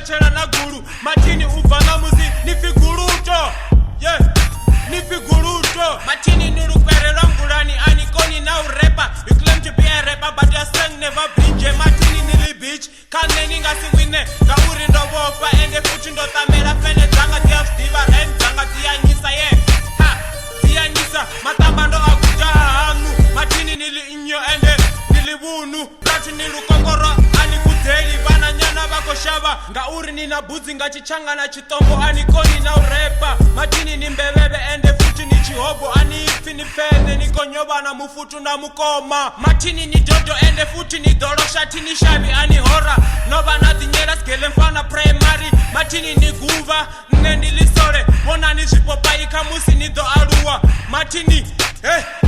chela na guru matini uvana muzi ni figuruto yeah ni figuruto matini nirukwere lwangulani anikoni na urepa you claim to be a rapper but your slang never bridge matini nili bitch kaneni ngasiwine ngauri ndovopa ende futhi ndotamela fene dzanga diyaziva and dzanga diyanyisa yeah ha diyanyisa matambando akujahanu matini nili inyo ende nili bunu rati nilukokoro anikudeli vana nyana vakoshava ngauri nina budzi ngachichangana chitombo anikoni na urepa matini ni mbeveve ende futhi ni chihobo aniifi ni fene nikonyobana mufutu na mukoma matini ni dodo ende futhi ni doloshati ni shavi anihora nova nadinyela sigele mfana primary matini ni guva ngendilisole wona ni zvipopa ikamusi ni do aluwa matini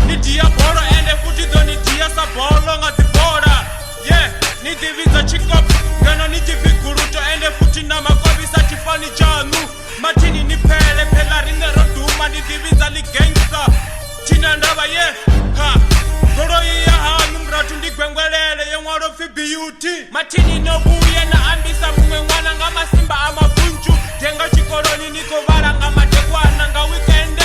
ni diabolo ende futhi do ni dia sabolo ngadzibora yeah ni diviza chikop ngano ni diviguruto ende futhi na makobisa chifani chanu matini ni pele pela rinero duma ni diviza li gangster china ndaba yeah ha goro ya hanu mratu ndigwengwelele yenwalo fi beauty matini no buye na ambisa mumwe mwana ngama simba amabunju tenga chikoloni niko vala ngama tekwana nga weekend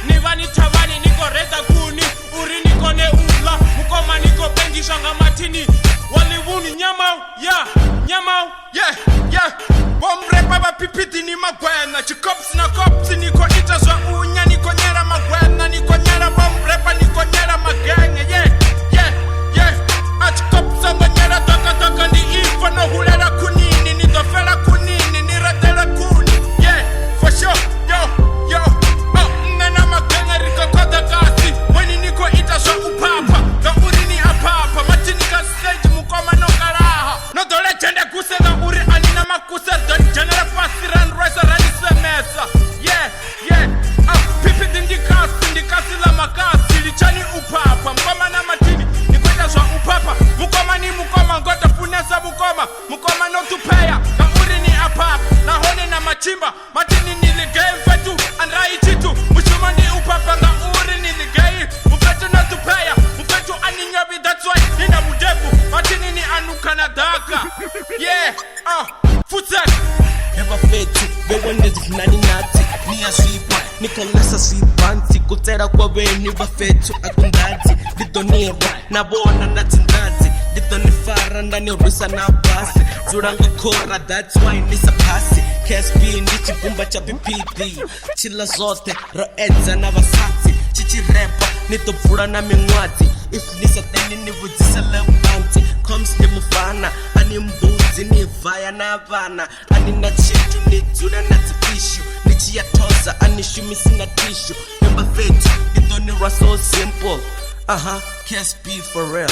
ni vani tavani niko reza kuni uri niko ne ula mukoma niko pengisha ngama tini walivuni nyamau yeah bombre baba pipiti ni magwena chikops na kopsi niko itazwa unya niko nyera magwena niko nyera bombre pa niko nyera magenge yeah achikops ngo nyera taka ndi ifo no hulela kunini ni dofela kunini ni ratela kuni yeah for sure yo ngana magenge riko koda kasi weni niko itazwa upapa no uri ni apapa matini ka stage mukoma no karaha no dole chende kusega uri anina makusa don general fasiran rasa rani semesa yeah pipi ndikasi la makasi lichani upapa mukoma na matini nikwenda zwa upapa mukoma ngoto funesa mukoma no tupeya ka uri ni apapa na hone na machimba matini niligei fetu andrai chitu mushuma ni upapa nga uri niligei mufetu na tupeya mufetu aninyobi that's why nina budebu matini ni anukana daka yeah futsal Never fetu, bewende zifunani nati Nia swipa, nikolesa swipanti Kutera kwa weni bafetu akundati Dito nirwa, nabona natinati Dito nifara, ndani rusa na basi Zuranga kora, that's why nisa pasi KSP, ndichi pumba cha PPD Chila zote, roedza na vasati Chichi repa, nitopura na mingwati If nisa teni nivujisa levanti Comes ni mufana, ani mbuzi ni vaya na vana Ani na chitu ni dzuna na tipishu Nichi ya toza, ani shumisi na tishu Yamba fetu, ito ni ra so simple KSP for real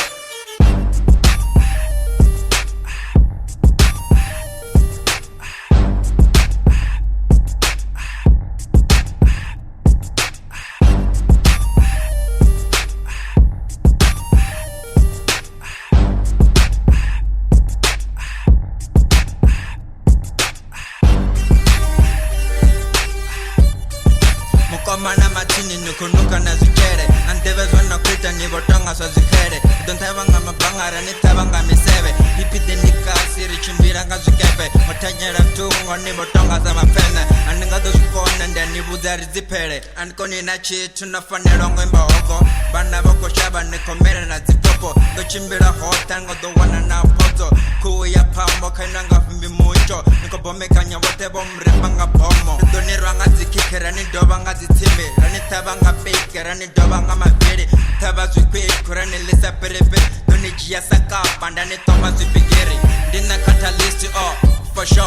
Mana matini nukunuka na zikere Andevezwa na kuita ni botonga so zikere Dontavanga mabangara ni tabanga miseve Hipide nikasiri chimbira nga zikepe Motanyera tungo ni botonga za mapene Aninga dosukona ndani budari zipere Anikoni na chitu na fanelongo imbaoko Bana boko shaba nikomere na zipopo Dochimbira hota ngo dowana na poto Kuya pamo kainanga fimbi mucho Niko bome kanya wote bomrepa nga pomo Donirwa nga zikikera ni doba nga zitimbe Rani tabanga fake, rani dobanga maviri Tabazwi quick, rani lisa perepe Doni jia saka, pandani tomazwi pigiri Dina catalyst, for sure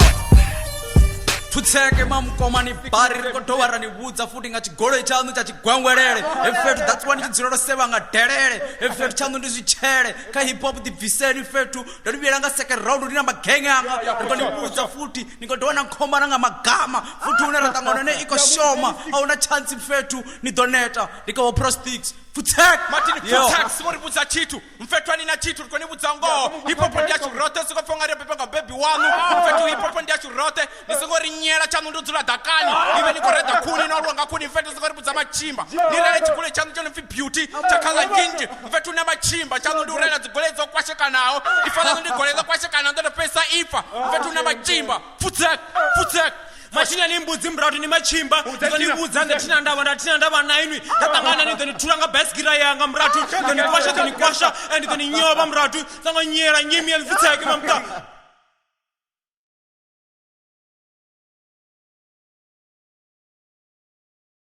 Tutseke mamukoma ni bari Rikotowa rani wudza futi nga chigolo chanu cha chigwangwerere Efetu that's why nichiziroro seva nga derere Efetu chanu ndizichere Ka hip hop diviseni fetu Doni viranga second round nina magenge anga Riko ni wudza futi Nikotowa na nkoma nanga magama Futi uneratangone iko shoma Auna chance fetu ni doneta Niko wa prostics Futek matini futek simori buza chitu mfetwa nina chitu rikoni buza ngo hip hop ndia churote siko fonga ria pepe nga baby wanu mfetu hip hop ndia churote nisingori nyera chanu nduzula dakani ive niko reda kuni no ruanga kuni mfetu singori buza machimba nirele chikule chanu chanu fi beauty chakaza nginji mfetu na machimba chanu ndurela zigoleza kwasheka nao ifana ndi goleza kwasheka nao ndo pesa ifa mfethu unamachimba futek machina ni mbudzi mratu ni machimba ndonibudza ndatina ndava nainwi ndatangana ndonithula nga basikira yanga mratu ndonikwasha and ndoninyova mratu tsangonyera nyimi futek mamka